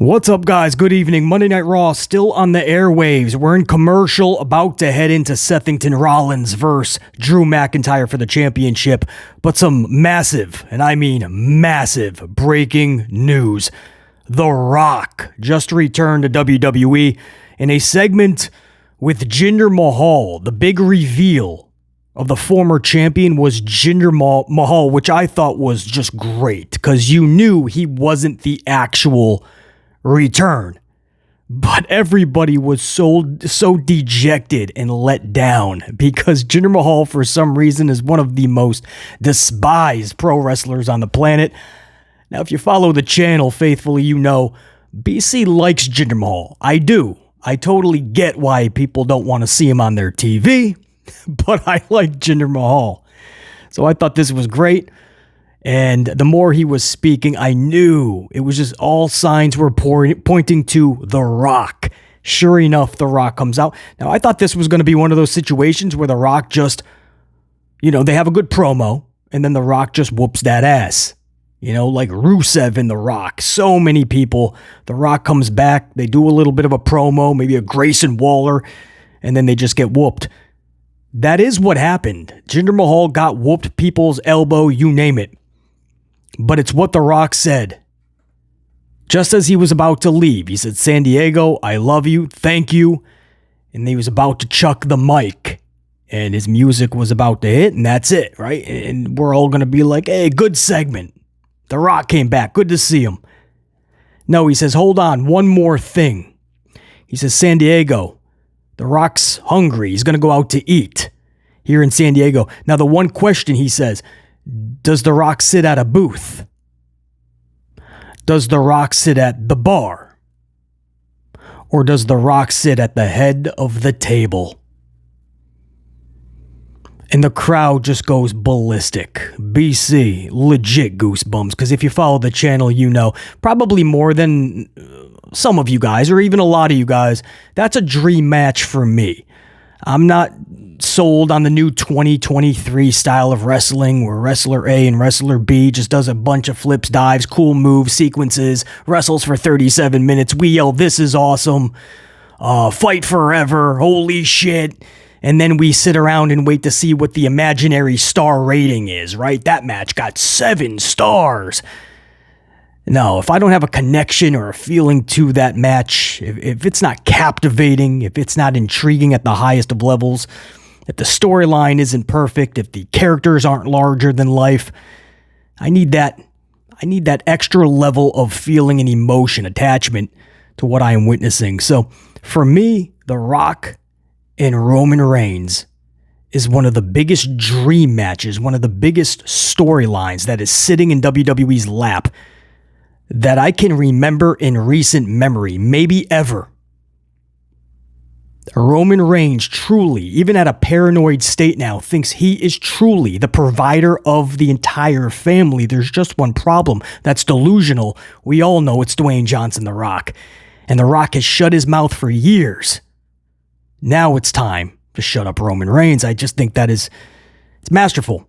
What's up, guys? Good evening. Monday Night Raw still on the airwaves. We're in commercial, about to head into Sethington Rollins versus Drew McIntyre for the championship. But some massive, and I mean massive, breaking news. The Rock just returned to WWE in a segment with Jinder Mahal. The big reveal of the former champion was Jinder Mahal, which I thought was just great because you knew he wasn't the actual return. But everybody was so dejected and let down because Jinder Mahal, for some reason, is one of the most despised pro wrestlers on the planet. Now, if you follow the channel faithfully, you know BC likes Jinder Mahal. I do. I totally get why people don't want to see him on their TV, but I like Jinder Mahal. So I thought this was great. And the more he was speaking, I knew it was just all signs were pointing to The Rock. Sure enough, The Rock comes out. Now, I thought this was going to be one of those situations where The Rock just, they have a good promo, and then The Rock just whoops that ass. Like Rusev and The Rock. So many people. The Rock comes back, they do a little bit of a promo, maybe a Grayson Waller, and then they just get whooped. That is what happened. Jinder Mahal got whooped, people's elbow, you name it. But it's what The Rock said. Just as he was about to leave, he said, "San Diego, I love you, thank you." And he was about to chuck the mic. And his music was about to hit, and that's it, right? And we're all going to be like, hey, good segment. The Rock came back, good to see him. No, he says, hold on, one more thing. He says, San Diego, The Rock's hungry. He's going to go out to eat here in San Diego. Now, the one question he says, does The Rock sit at a booth? Does The Rock sit at the bar? Or does The Rock sit at the head of the table? And the crowd just goes ballistic. BC, legit goosebumps. Because if you follow the channel, you know, probably more than some of you guys, or even a lot of you guys, that's a dream match for me. I'm not sold on the new 2023 style of wrestling where wrestler A and wrestler B just does a bunch of flips, dives, cool moves, sequences, wrestles for 37 minutes. We yell, "This is awesome. Fight forever. Holy shit." And then we sit around and wait to see what the imaginary star rating is, right? That match got 7 stars. No, if I don't have a connection or a feeling to that match, if it's not captivating, if it's not intriguing at the highest of levels, if the storyline isn't perfect, if the characters aren't larger than life, I need that extra level of feeling and emotion, attachment to what I am witnessing. So for me, The Rock and Roman Reigns is one of the biggest dream matches, one of the biggest storylines that is sitting in WWE's lap that I can remember in recent memory, maybe ever. Roman Reigns truly, even at a paranoid state now, thinks he is truly the provider of the entire family. There's just one problem that's delusional. We all know it's Dwayne Johnson, The Rock. And The Rock has shut his mouth for years. Now it's time to shut up Roman Reigns. I just think it's masterful.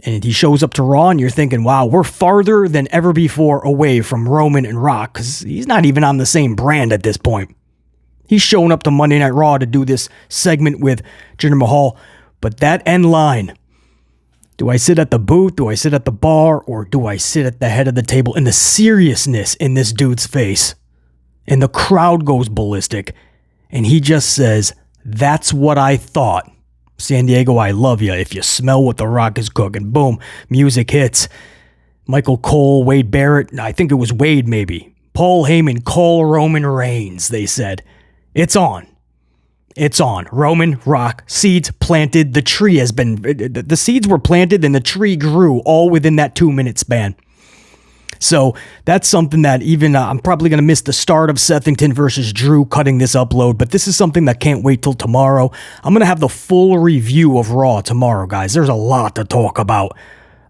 And he shows up to Raw and you're thinking, wow, we're farther than ever before away from Roman and Rock because he's not even on the same brand at this point. He's showing up to Monday Night Raw to do this segment with Jinder Mahal. But that end line, do I sit at the booth, do I sit at the bar, or do I sit at the head of the table? And the seriousness in this dude's face. And the crowd goes ballistic. And he just says, that's what I thought. San Diego, I love you. If you smell what The Rock is cooking. Boom. Music hits. Michael Cole, Wade Barrett. I think it was Wade maybe. Paul Heyman, call Roman Reigns, they said. It's on. It's on. Roman, Rock, seeds planted. The tree has been... The seeds were planted and the tree grew all within that 2-minute span. So that's something that even I'm probably going to miss the start of Sethington versus Drew cutting this upload, but this is something that can't wait till tomorrow. I'm going to have the full review of Raw tomorrow, guys. There's a lot to talk about.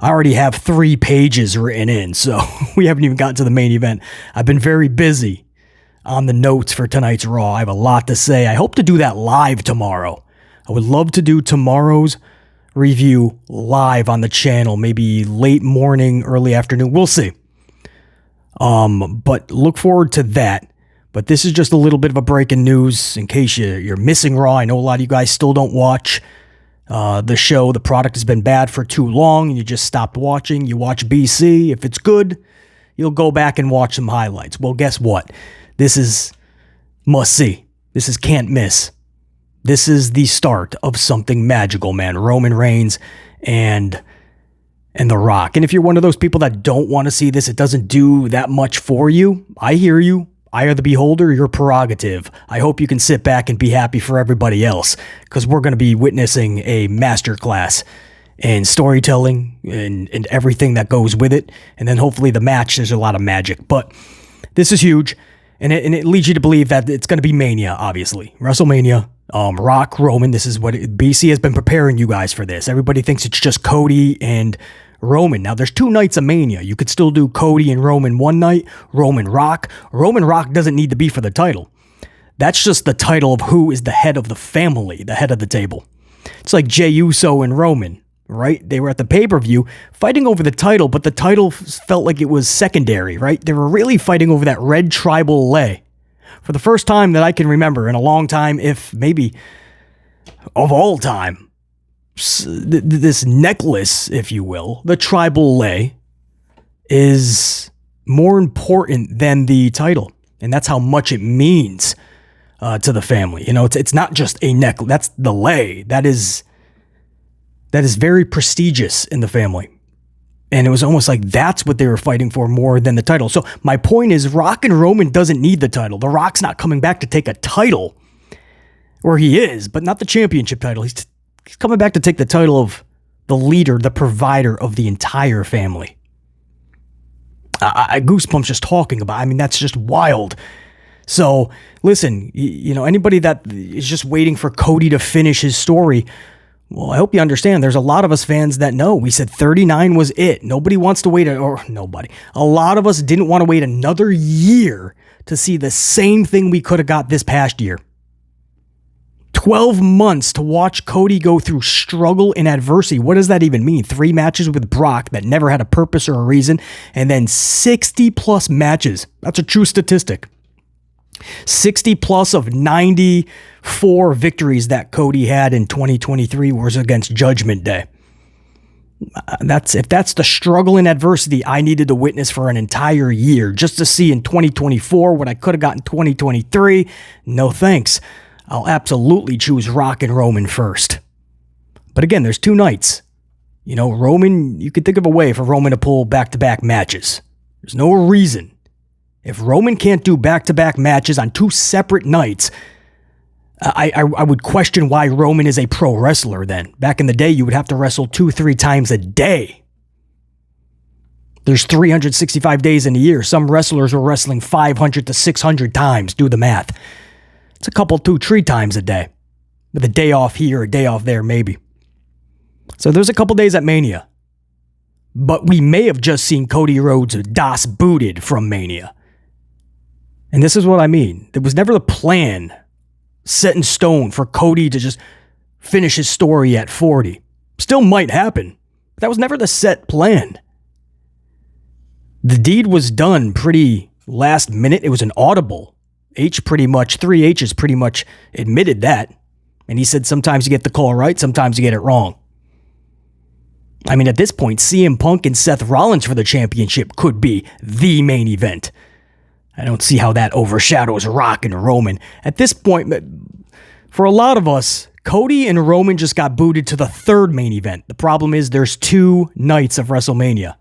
I already have 3 pages written in, so we haven't even gotten to the main event. I've been very busy on the notes for tonight's Raw. I have a lot to say. I hope to do that live tomorrow. I would love to do tomorrow's review live on the channel, maybe late morning, early afternoon. We'll see. But look forward to that. But this is just a little bit of a breaking news in case you're missing Raw. I know a lot of you guys still don't watch the show. The product has been bad for too long and you just stopped watching. You watch BC. If it's good, you'll go back and watch some highlights. Well, guess what? This is must see. This is can't miss. This is the start of something magical, man. Roman Reigns and The Rock. And if you're one of those people that don't want to see this, it doesn't do that much for you. I hear you. Eye of the beholder, your prerogative. I hope you can sit back and be happy for everybody else, because we're going to be witnessing a masterclass in storytelling and everything that goes with it. And then hopefully the match, there's a lot of magic. But this is huge, and it leads you to believe that it's going to be Mania, obviously. WrestleMania, Rock, Roman. This is what BC has been preparing you guys for this. Everybody thinks it's just Cody and Roman. Now, there's 2 nights of Mania. You could still do Cody and Roman one night, Roman Rock. Roman Rock doesn't need to be for the title. That's just the title of who is the head of the family, the head of the table. It's like Jey Uso and Roman, right? They were at the pay-per-view fighting over the title, but the title felt like it was secondary, right? They were really fighting over that red tribal lei. For the first time that I can remember in a long time, if maybe of all time, this necklace, if you will, the tribal lei, is more important than the title. And that's how much it means to the family. You know, it's not just a necklace. That's the lei. That is very prestigious in the family. And it was almost like that's what they were fighting for more than the title. So my point is, Rock and Roman doesn't need the title. The Rock's not coming back to take a title. Or he is, but not the championship title. He's coming back to take the title of the leader, the provider of the entire family. I goosebumps just talking about it. I mean, that's just wild. So, listen, you know, anybody that is just waiting for Cody to finish his story, well, I hope you understand there's a lot of us fans that know. We said 39 was it. Nobody wants to wait, nobody. A lot of us didn't want to wait another year to see the same thing we could have got this past year. 12 months to watch Cody go through struggle and adversity. What does that even mean? 3 matches with Brock that never had a purpose or a reason, and then 60 plus matches. That's a true statistic. 60 plus of 94 victories that Cody had in 2023 was against Judgment Day. If that's the struggle and adversity I needed to witness for an entire year just to see in 2024 what I could have got in 2023, no thanks. I'll absolutely choose Rock and Roman first. But again, there's 2 nights. You know, Roman, you could think of a way for Roman to pull back-to-back matches. There's no reason. If Roman can't do back-to-back matches on 2 separate nights, I would question why Roman is a pro wrestler then. Back in the day, you would have to wrestle 2-3 times a day. There's 365 days in a year. Some wrestlers were wrestling 500 to 600 times. Do the math. It's a couple, 2-3 times a day. With a day off here, a day off there, maybe. So there's a couple days at Mania. But we may have just seen Cody Rhodes Das booted from Mania. And this is what I mean. There was never the plan set in stone for Cody to just finish his story at 40. Still might happen. But that was never the set plan. The deed was done pretty last minute. It was an audible. 3 H's pretty much admitted that. And he said sometimes you get the call right, sometimes you get it wrong. I mean, at this point, CM Punk and Seth Rollins for the championship could be the main event. I don't see how that overshadows Rock and Roman. At this point, for a lot of us, Cody and Roman just got booted to the 3rd main event. The problem is there's 2 nights of WrestleMania.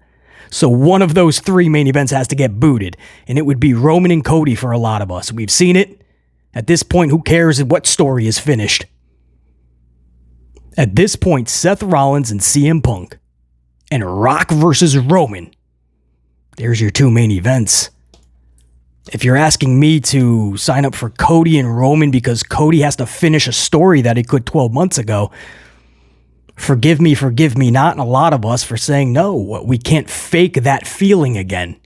So one of those 3 main events has to get booted, and it would be Roman and Cody for a lot of us. We've seen it. At this point, who cares what story is finished? At this point, Seth Rollins and CM Punk and Rock versus Roman. There's your 2 main events. If you're asking me to sign up for Cody and Roman because Cody has to finish a story that he could 12 months ago, forgive me not, and a lot of us for saying no. We can't fake that feeling again.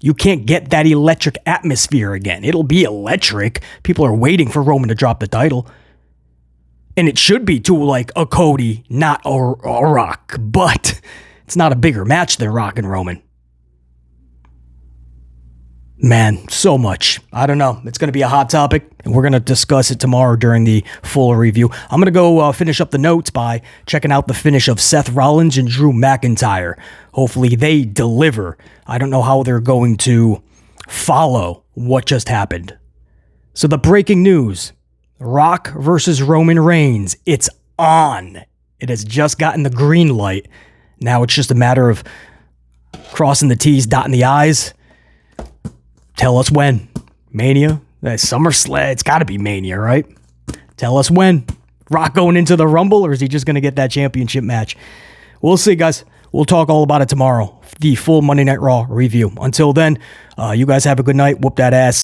You can't get that electric atmosphere again. It'll be electric. People are waiting for Roman to drop the title. And it should be to like a Cody, not a Rock. But it's not a bigger match than Rock and Roman. Man, so much. I don't know. It's going to be a hot topic, and we're going to discuss it tomorrow during the full review. I'm going to go finish up the notes by checking out the finish of Seth Rollins and Drew McIntyre. Hopefully they deliver. I don't know how they're going to follow what just happened. So the breaking news, Rock versus Roman Reigns. It's on. It has just gotten the green light. Now it's just a matter of crossing the T's, dotting the I's. Tell us when. Mania? SummerSlam? It's got to be Mania, right? Tell us when. Rock going into the Rumble, or is he just going to get that championship match? We'll see, guys. We'll talk all about it tomorrow. The full Monday Night Raw review. Until then, you guys have a good night. Whoop that ass.